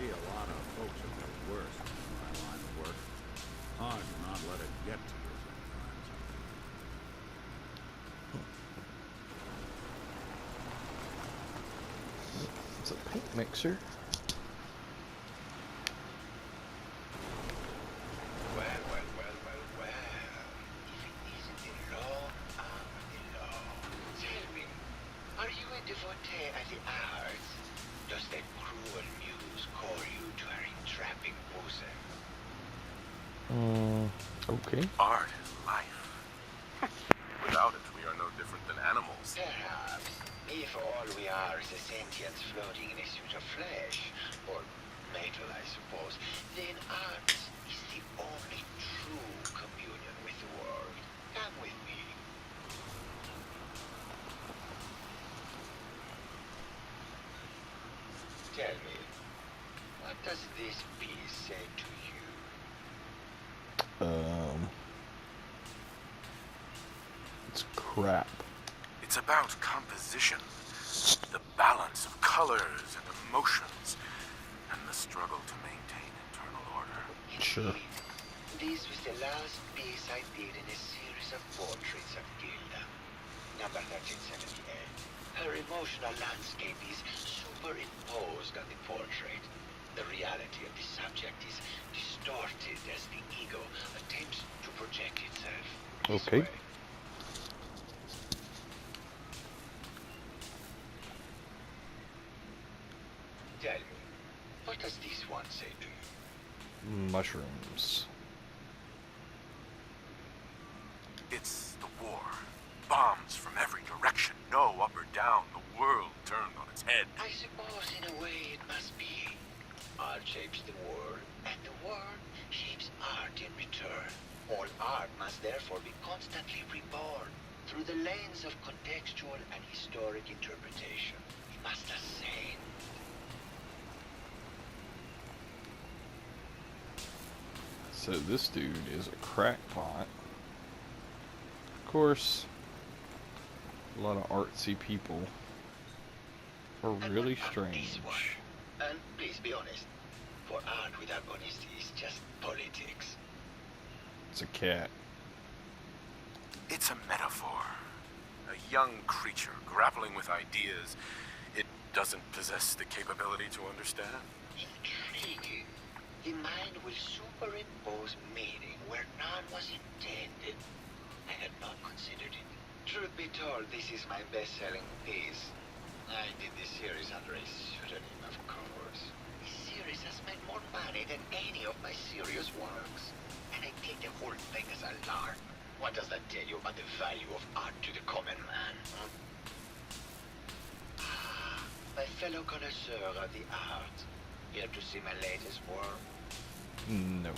a lot of folks have got worse in my line of work. Hard to not let it get to you sometimes. It's a paint mixer. Well. If it isn't the law, I'm the law. Tell me, are you a devotee of the arts? Does that cruel muse call you to her entrapping bosom? Okay. Art is life. Without it, we are no different than animals. Perhaps, if all we are is a sentience floating in a suit of flesh, or metal, I suppose, then art is the only true communion with the world. Come with me. Tell me, what does this piece say to you? It's crap. It's about composition, the balance of colors and emotions, and the struggle to maintain internal order. Sure. This was the last piece I did in a series of portraits of Gilda, number 1378. Her emotional landscape is superimposed on the portrait. The reality of the subject is distorted as the ego attempts to project itself. This Okay. way. Tell me, what does this one say to you? Mushrooms. It's the war. Bombs from every direction, no up or down, the world turned on its head. I suppose in a way it must be. Art shapes the world, and the world shapes art in return. All art must therefore be constantly reborn through the lens of contextual and historic interpretation. It must ascend. So this dude is a crackpot. Of course, a lot of artsy people are And really what about strange. this one? And please be honest, for art without honesty is just politics. It's a cat. It's a metaphor. A young creature grappling with ideas it doesn't possess the capability to understand. Intriguing. The mind will superimpose meaning where none was intended. I had not considered it. Truth be told, this is my best-selling piece. I did this series under a pseudonym, of course. This series has made more money than any of my serious works. And I take the whole thing as a lark. What does that tell you about the value of art to the common man? My fellow connoisseur of the art. Here to see my latest work? No.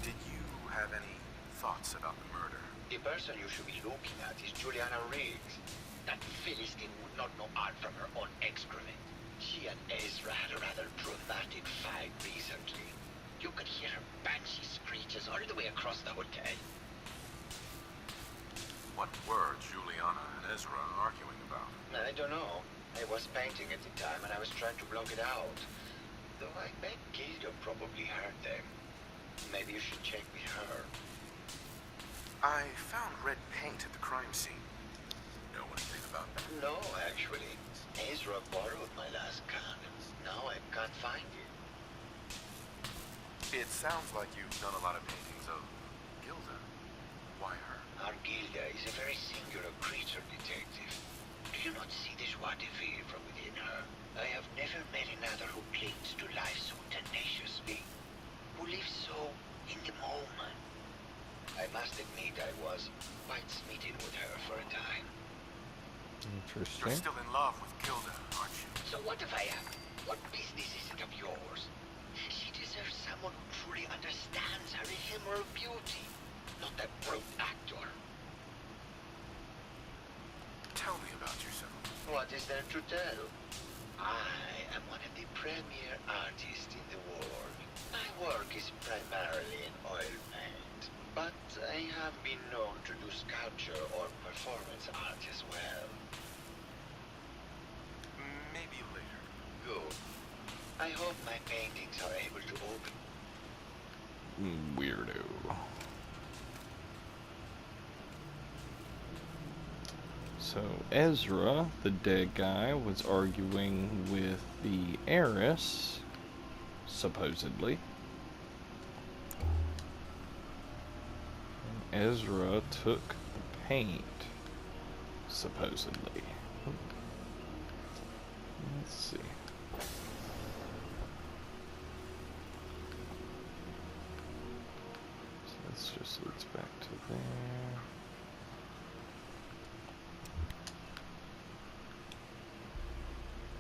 Did you have any thoughts about the murder? The person you should be looking at is Juliana Riggs. That Philistine would not know art from her own excrement. She and Ezra had a rather dramatic fight recently. You could hear her banshee screeches all the way across the hotel. What were Juliana and Ezra arguing about? I don't know. I was painting at the time and I was trying to block it out. Though I bet Gilda probably heard them. Maybe you should check with her. I found red paint at the crime scene. Know anything about that? No, actually. Ezra borrowed my last gun. Now I can't find it. It sounds like you've done a lot of paintings of Gilda. Why her? Our Gilda is a very singular creature, detective. Do you not see the joie de vivre from within her? I have never met another who clings to life so tenaciously, who lives so in the moment. I must admit I was quite smitten with her for a time. Interesting. You're still in love with Gilda, aren't you? So what if I am? What business is it of yours? She deserves someone who truly understands her ephemeral beauty, not that brute actor. Tell me about yourself. What is there to tell? I am one of the premier artists in the world. My work is primarily in oil paint, but I have been known to do sculpture or performance art as well. Maybe later. Good. I hope my paintings are able to open. Weirdo. So Ezra, the dead guy, was arguing with the heiress, supposedly. And Ezra took the paint, supposedly. Let's see. So this just leads back to there.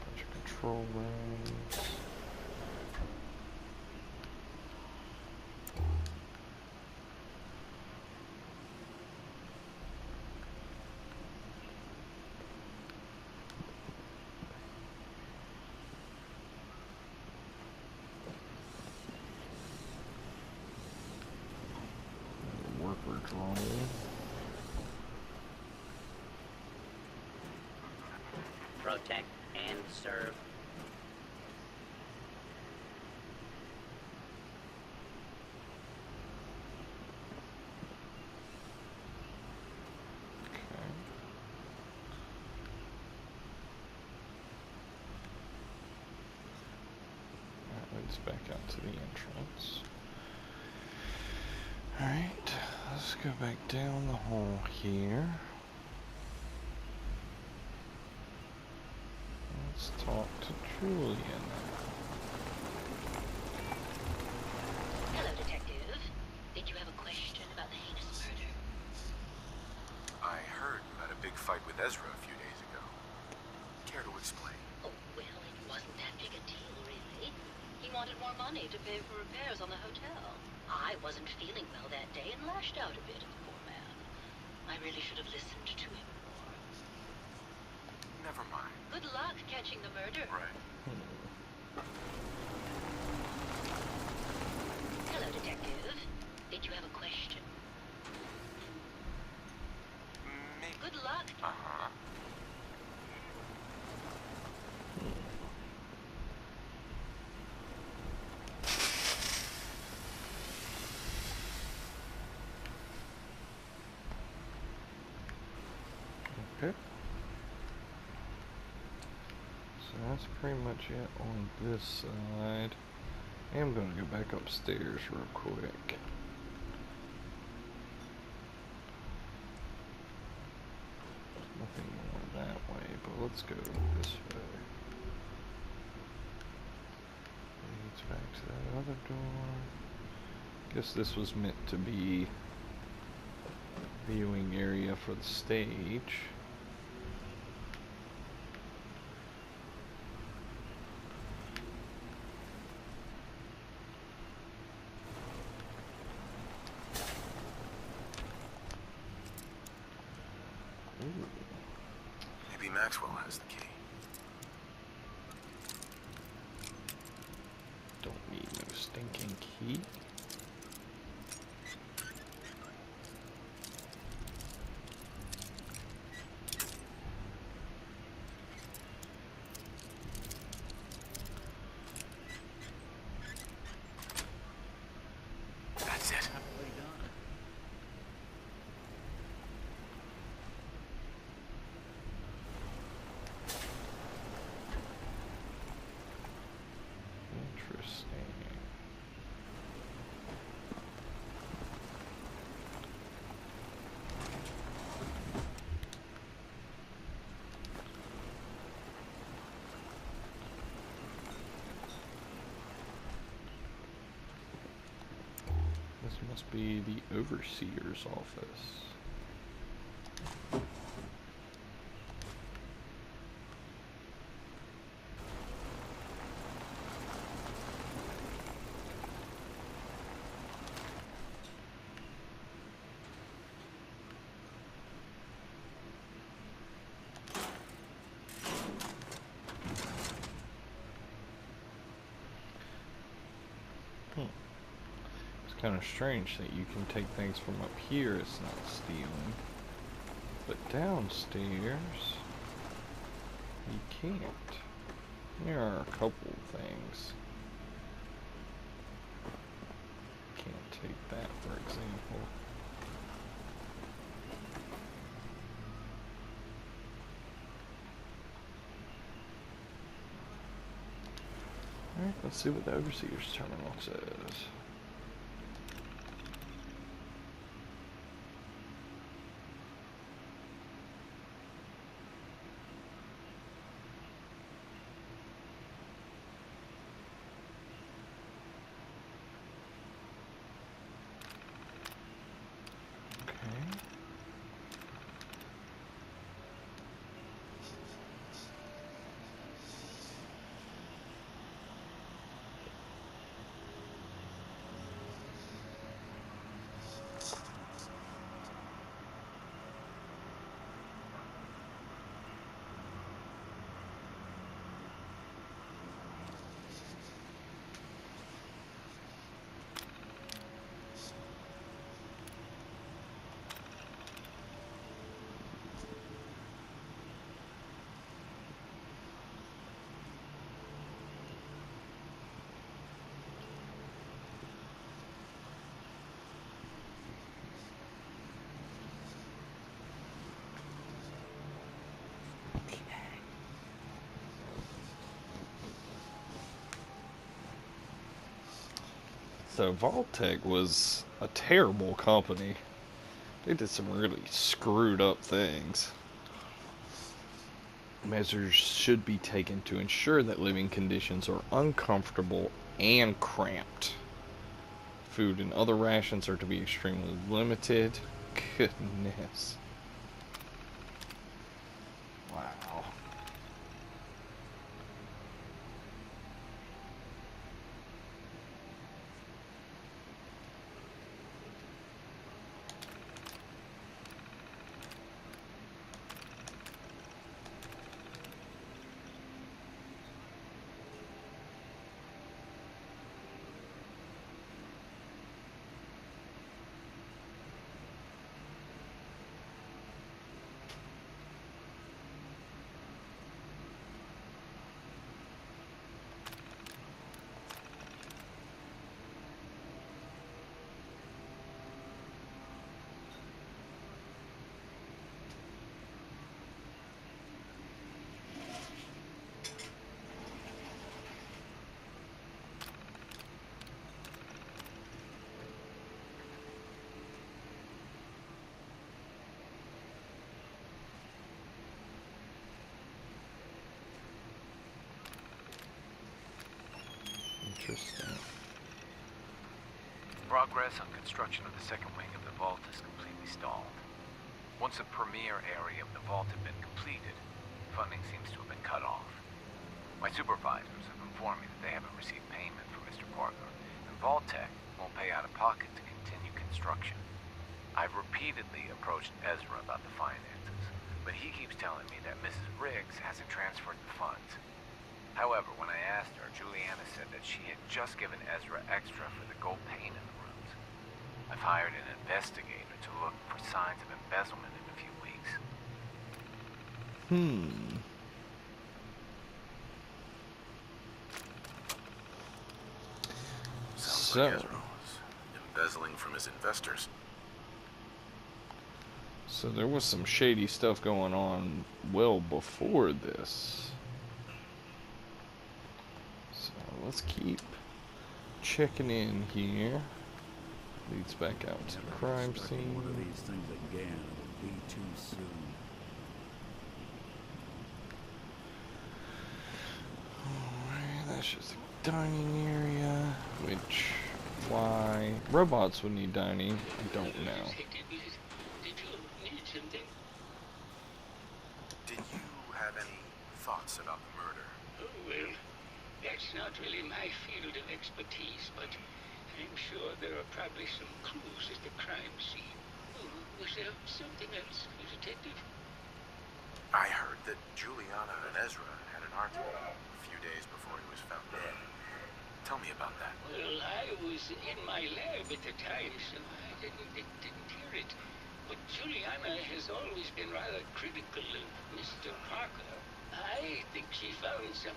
Bunch of control rooms. Worker drone. Protect and serve. Okay. That leads back out to the entrance. Alright, let's go back down the hall here. Let's talk to Julian. Hello, Detective. Did you have a question about the heinous murder? I heard you had a big fight with Ezra a few days ago. Care to explain? Oh, well, it wasn't that big a deal, really. He wanted more money to pay for repairs on the hotel. I wasn't feeling well that day and lashed out a bit at the poor man. I really should have listened to him more. Never mind. Good luck catching the murder. Right. Hello, Detective. Did you have a question? Maybe. Good luck. Uh-huh. Okay. So that's pretty much it on this side. I am going to go back upstairs real quick. Nothing more that way, but let's go this way. Leads back to that other door. Guess this was meant to be viewing area for the stage. Ooh. Maybe Maxwell has the key. Don't need no stinking key. That's it. Halfway done. Interesting. This must be the overseer's office. It's kind of strange that you can take things from up here, it's not stealing. But downstairs, you can't. Here are a couple of things. Can't take that, for example. Alright, let's see what the Overseer's terminal says. So Vault-Tec was a terrible company. They did some really screwed up things. Measures should be taken to ensure that living conditions are uncomfortable and cramped. Food and other rations are to be extremely limited. Goodness. Wow. Interesting. Progress on construction of the second wing of the vault is completely stalled. Once the premier area of the vault had been completed, funding seems to have been cut off. My supervisors have informed me that they haven't received payment from Mr. Parker, and Vault-Tec won't pay out of pocket to continue construction. I've repeatedly approached Ezra about the finances, but he keeps telling me that Mrs. Riggs hasn't transferred the funds. However, when I asked her, Juliana said that she had just given Ezra extra for the gold paint in the rooms. I've hired an investigator to look for signs of embezzlement in a few weeks. Sounds like Ezra was embezzling from his investors. So there was some shady stuff going on well before this. So let's keep checking in here. Leads back out to the crime Expecting one of scene. these things again, it would be too soon. Alright, that's just a dining area. Which, why? Robots would need dining. I don't know. Did you need something? Did you have any thoughts about the murder? Oh, well, that's not really my field of expertise, but I'm sure there are probably some clues at the crime scene. Oh, was there something else, Detective? I heard that Juliana and Ezra had an argument a few days before he was found dead. Tell me about that. Well, I was in my lab at the time, so I didn't hear it. But Juliana has always been rather critical of Mr. Parker. I think she found something